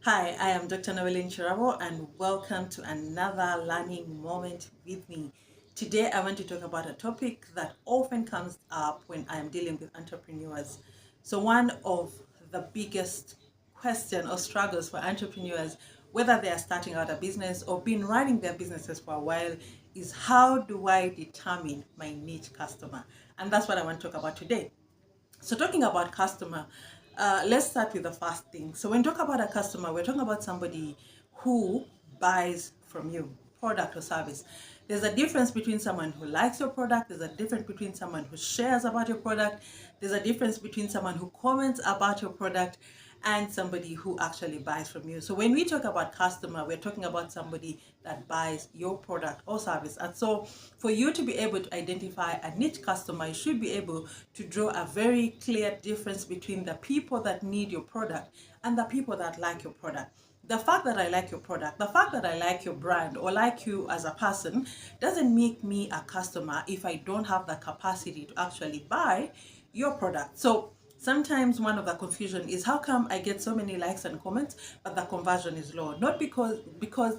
Hi, I am Dr. Noeline Chirabo and welcome to another learning moment with me. Today I want to talk about a topic that often comes up when I am dealing with entrepreneurs. So one of the biggest question or struggles for entrepreneurs, whether they are starting out a business or been running their businesses for a while, is how do I determine my niche customer? And that's what I want to talk about today. So talking about customer, let's start with the first thing. So when we talk about a customer, we're talking about somebody who buys from you, product or service. There's a difference between someone who likes your product. There's a difference between someone who shares about your product. There's a difference between someone who comments about your product and somebody who actually buys from you. So when we talk about customer, we're talking about somebody that buys your product or service. And so for you to be able to identify a niche customer, you should be able to draw a very clear difference between the people that need your product and the people that like your product. The fact that I like your product, the fact that I like your brand or like you as a person doesn't make me a customer if I don't have the capacity to actually buy your product. So sometimes one of the confusion is how come I get so many likes and comments but the conversion is low? Not because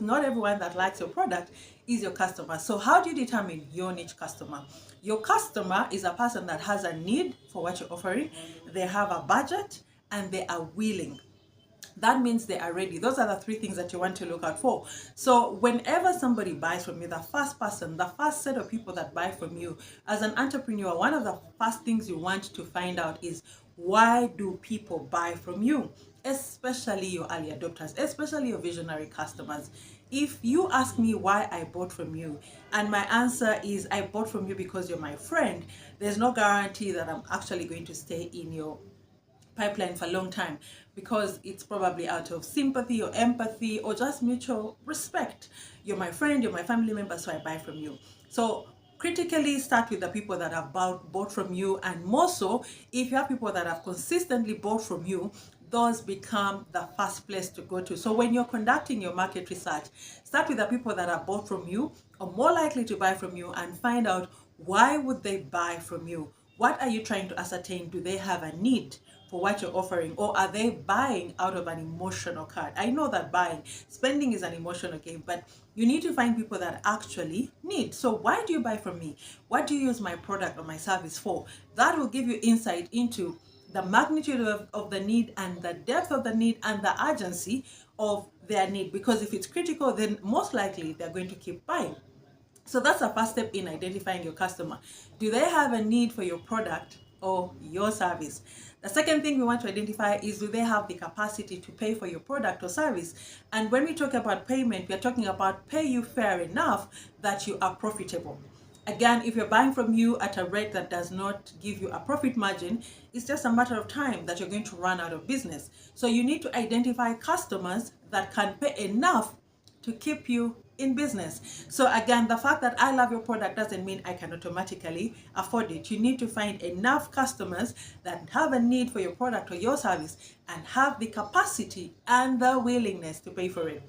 not everyone that likes your product is your customer. So how do you determine your niche customer? Your customer is a person that has a need for what you're offering, they have a budget, and they are willing. That means they are ready. Those are the three things that you want to look out for. So whenever somebody buys from you, the first set of people that buy from you, as an entrepreneur, one of the first things you want to find out is, why do people buy from you? Especially your early adopters, especially your visionary customers. If you ask me why I bought from you, and my answer is I bought from you because you're my friend, there's no guarantee that I'm actually going to stay in your pipeline for a long time, because it's probably out of sympathy or empathy or just mutual respect. You're my friend, you're my family member, so I buy from you. So critically start with the people that have bought from you, and more so if you have people that have consistently bought from you, those become the first place to go to. So when you're conducting your market research, start with the people that have bought from you or more likely to buy from you, and find out, why would they buy from you? What are you trying to ascertain? Do they have a need for what you're offering, or are they buying out of an emotional card? I know that spending is an emotional game, but you need to find people that actually need. So why do you buy from me? What do you use my product or my service for? That will give you insight into the magnitude of the need and the depth of the need and the urgency of their need. Because if it's critical, then most likely they're going to keep buying. So that's the first step in identifying your customer. Do they have a need for your product or your service? The second thing we want to identify is, do they have the capacity to pay for your product or service? And when we talk about payment, we are talking about pay you fair enough that you are profitable. Again, if you're buying from you at a rate that does not give you a profit margin, it's just a matter of time that you're going to run out of business. So you need to identify customers that can pay enough to keep you in business. So again, the fact that I love your product doesn't mean I can automatically afford it. You need to find enough customers that have a need for your product or your service and have the capacity and the willingness to pay for it.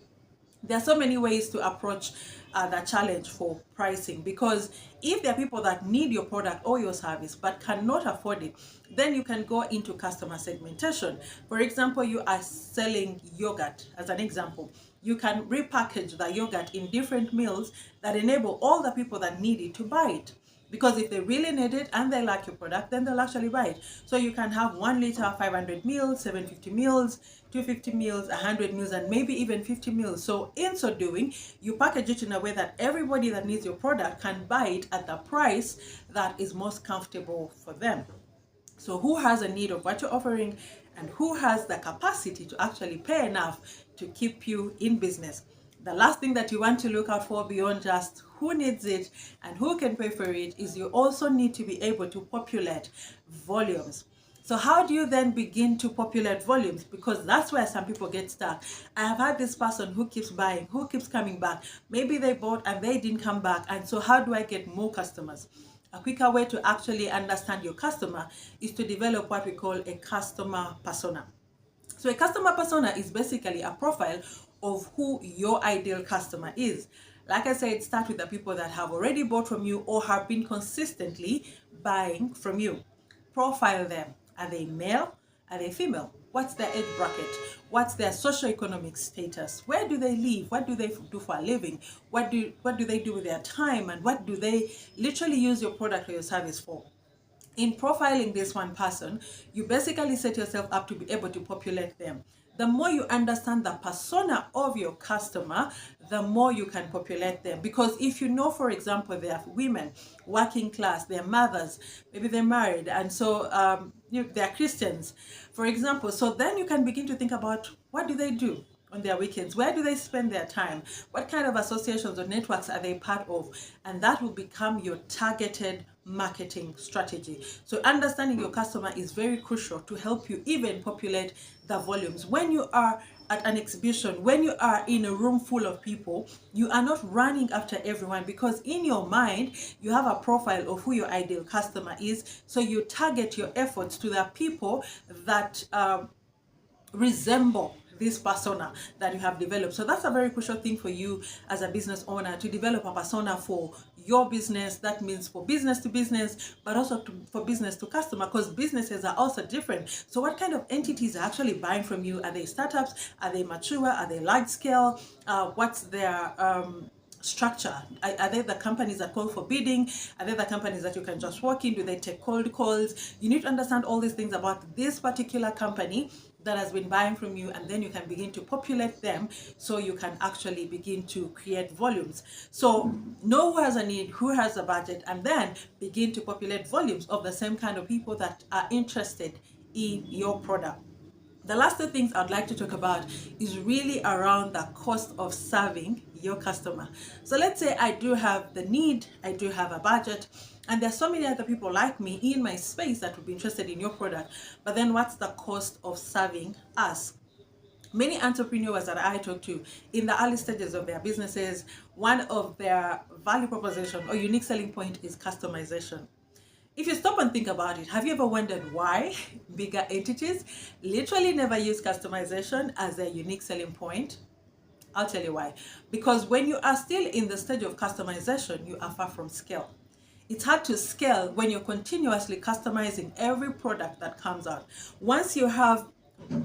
There are so many ways to approach the challenge for pricing, because if there are people that need your product or your service but cannot afford it, then you can go into customer segmentation. For example, you are selling yogurt as an example. You can repackage the yogurt in different meals that enable all the people that need it to buy it. Because if they really need it and they like your product, then they'll actually buy it. So you can have 1 liter, 500 meals, 750 meals, 250 meals, 100 meals, and maybe even 50 meals. So in so doing, you package it in a way that everybody that needs your product can buy it at the price that is most comfortable for them. So who has a need of what you're offering, and who has the capacity to actually pay enough to keep you in business? The last thing that you want to look out for, beyond just who needs it and who can pay for it, is you also need to be able to populate volumes. So how do you then begin to populate volumes? Because that's where some people get stuck. I have had this person who keeps buying, who keeps coming back. Maybe they bought and they didn't come back. And so how do I get more customers? A quicker way to actually understand your customer is to develop what we call a customer persona. So a customer persona is basically a profile of who your ideal customer is. Like I said, start with the people that have already bought from you or have been consistently buying from you. Profile them. Are they male? Are they female? What's their age bracket? What's their socioeconomic status? Where do they live? What do they do for a living? What do they do with their time? And what do they literally use your product or your service for? In profiling this one person, you basically set yourself up to be able to populate them. The more you understand the persona of your customer, the more you can populate them. Because if you know, for example, they are women, working class, they're mothers, maybe they're married, and so they're Christians, for example. So then you can begin to think about, what do they do on their weekends? Where do they spend their time? What kind of associations or networks are they part of? And that will become your targeted marketing strategy. So understanding your customer is very crucial to help you even populate the volumes. When you are at an exhibition, when you are in a room full of people, you are not running after everyone, because in your mind you have a profile of who your ideal customer is. So you target your efforts to the people that resemble this persona that you have developed. So that's a very crucial thing for you as a business owner, to develop a persona for your business. That means for business to business, but also for business to customer, because businesses are also different. So what kind of entities are actually buying from you? Are they startups? Are they mature? Are they large scale? What's their structure? Are they the companies that call for bidding? Are they the companies that you can just walk in? Do they take cold calls? You need to understand all these things about this particular company that has been buying from you, and then you can begin to populate them, so you can actually begin to create volumes. So know who has a need, who has a budget, and then begin to populate volumes of the same kind of people that are interested in your product. The last two things I'd like to talk about is really around the cost of serving your customer. So let's say I do have the need, I do have a budget, and there's so many other people like me in my space that would be interested in your product. But then what's the cost of serving us? Many entrepreneurs that I talk to in the early stages of their businesses, one of their value proposition or unique selling point is customization. If you stop and think about it, have you ever wondered why bigger entities literally never use customization as their unique selling point? I'll tell you why. Because when you are still in the stage of customization, you are far from scale. It's hard to scale when you're continuously customizing every product that comes out. Once you have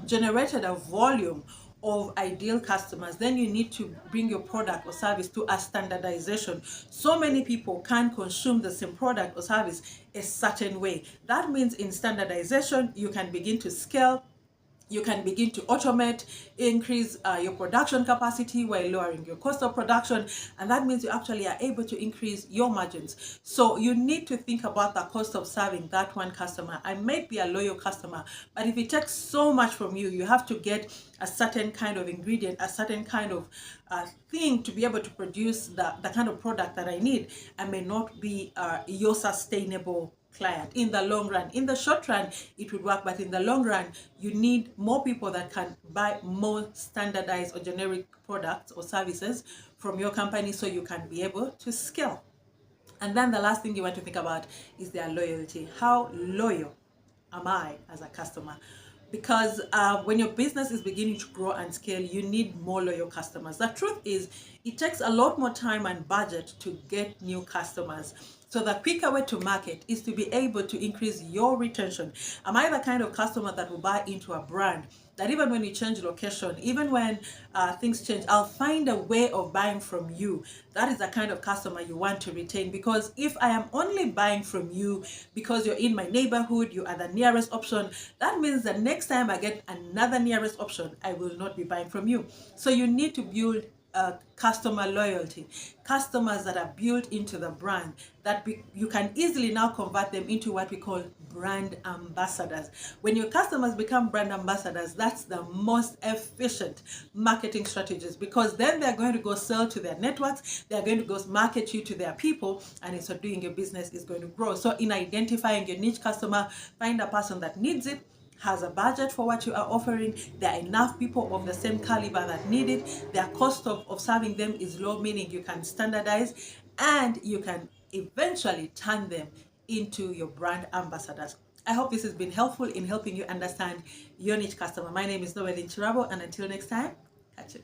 generated a volume of ideal customers, then you need to bring your product or service to a standardization. So many people can consume the same product or service a certain way. That means in standardization, you can begin to scale. You can begin to automate, increase your production capacity while lowering your cost of production. And that means you actually are able to increase your margins. So you need to think about the cost of serving that one customer. I may be a loyal customer, but if it takes so much from you, you have to get a certain kind of ingredient, a certain kind of thing to be able to produce the kind of product that I need. I may not be your sustainable client in the long run. In the short run, it would work, but in the long run, you need more people that can buy more standardized or generic products or services from your company, so you can be able to scale. And then the last thing you want to think about is their loyalty. How loyal am I as a customer? Because when your business is beginning to grow and scale, you need more loyal customers. The truth is, it takes a lot more time and budget to get new customers. So the quicker way to market is to be able to increase your retention. Am I the kind of customer that will buy into a brand that even when you change location, even when things change, I'll find a way of buying from you? That is the kind of customer you want to retain. Because if I am only buying from you because you're in my neighborhood, you are the nearest option, that means the next time I get another nearest option, I will not be buying from you. So you need to build customer loyalty, customers that are built into the brand, that you can easily now convert them into what we call brand ambassadors. When your customers become brand ambassadors, that's the most efficient marketing strategies, because then they're going to go sell to their networks, they're going to go market you to their people, and in so doing, your business is going to grow. So in identifying your niche customer, find a person that needs it, has a budget for what you are offering, there are enough people of the same caliber that need it, their cost of serving them is low, meaning you can standardize, and you can eventually turn them into your brand ambassadors. I hope this has been helpful in helping you understand your niche customer. My name is Noeline Chirabo, and until next time, catch you.